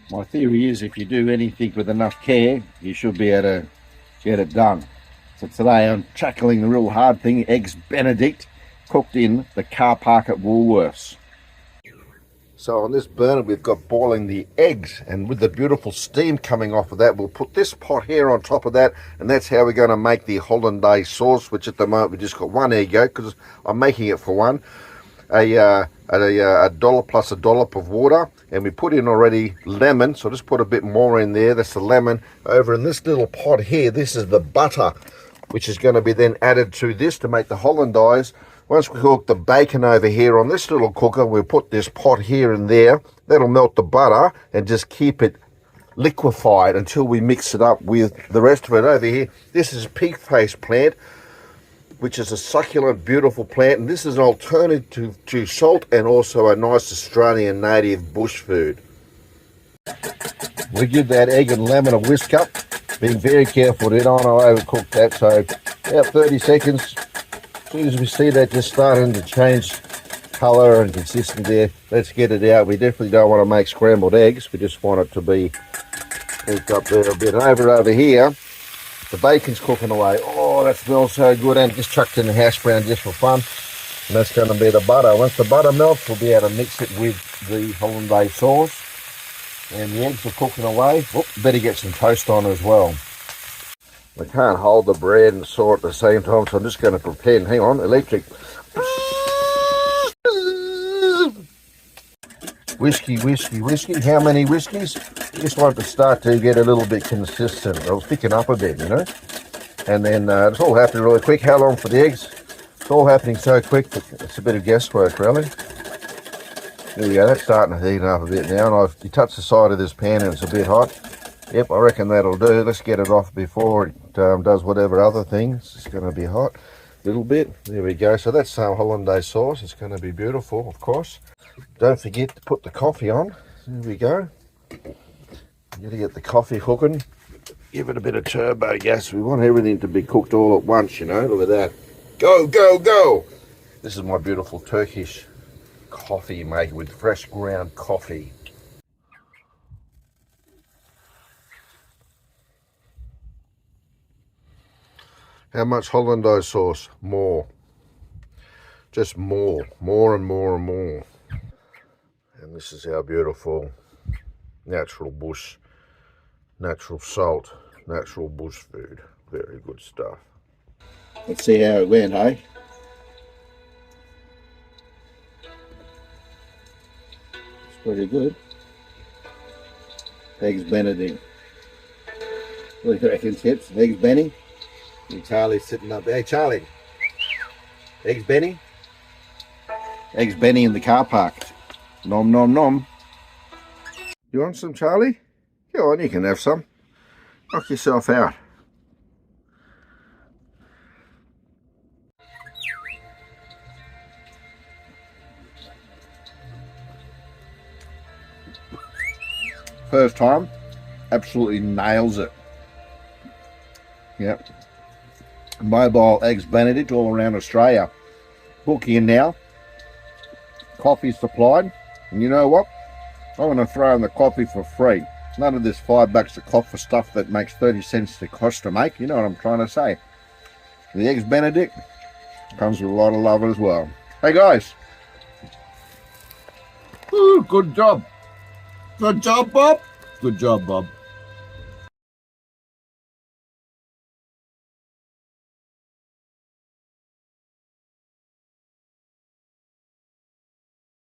My theory is if you do anything with enough care, you should be able to get it done. So today I'm tackling the real hard thing, eggs Benedict, cooked in the car park at Woolworths. So on this burner we've got boiling the eggs, and with the beautiful steam coming off of that, we'll put this pot here on top of that, and that's how we're going to make the hollandaise sauce, which at the moment we just got one egg yolk because I'm making it for one. A dollar plus a dollop of water, and we put in already lemon, so just put a bit more in there. That's the lemon. Over in this little pot here, this is the butter, which is going to be then added to this to make the hollandaise. Once we cook the bacon over here on this little cooker, we'll put this pot here and there. That'll melt the butter and just keep it liquefied until we mix it up with the rest of it. Over here, this is pig face plant, which is a succulent, beautiful plant, and this is an alternative to salt and also a nice Australian native bush food. We give that egg and lemon a whisk up, being very careful that I don't overcook that, so about 30 seconds. As soon as we see that just starting to change colour and consistency there, let's get it out. We definitely don't want to make scrambled eggs, we just want it to be cooked up there a bit. And over here, the bacon's cooking away. Oh, that smells so good, and just chucked in the hash brown just for fun. And that's going to be the butter. Once the butter melts, we'll be able to mix it with the hollandaise sauce. And the eggs are cooking away. Whoop, better get some toast on as well. I can't hold the bread and saw at the same time, so I'm just going to pretend. Hang on, electric. Whiskey, whiskey, whiskey. How many whiskies? Just want to start to get a little bit consistent. It'll thicken up a bit, you know. And then it's all happening really quick. How long for the eggs? It's all happening so quick that it's a bit of guesswork, really. There we go. That's starting to heat up a bit now. And you touch the side of this pan and it's a bit hot. Yep, I reckon that'll do. Let's get it off before it does whatever other things. It's going to be hot a little bit. There we go. So that's hollandaise sauce. It's going to be beautiful, of course. Don't forget to put the coffee on. There we go. You got to get the coffee cooking. Give it a bit of turbo gas. We want everything to be cooked all at once, you know. Look at that. Go, go, go. This is my beautiful Turkish coffee maker with fresh ground coffee. How much hollandaise sauce? More. Just more. More and more and more. And this is our beautiful natural bush, natural salt, natural bush food. Very good stuff. Let's see how it went, eh? It's pretty good. Eggs Benedict. What do you reckon, Chips? Eggs Benny? And Charlie's sitting up there. Hey, Charlie. Eggs Benny? Eggs Benny in the car park. Nom nom nom. You want some, Charlie? Go on, you can have some. Knock yourself out. First time, absolutely nails it. Yep. Mobile Eggs Benedict all around Australia. Book in now. Coffee supplied. And you know what? I want to throw in the coffee for free. None of this $5 a cop for stuff that makes 30 cents to cost to make. You know what I'm trying to say. The Eggs Benedict comes with a lot of love as well. Hey guys. Ooh, good job. Good job, Bob. Good job, Bob.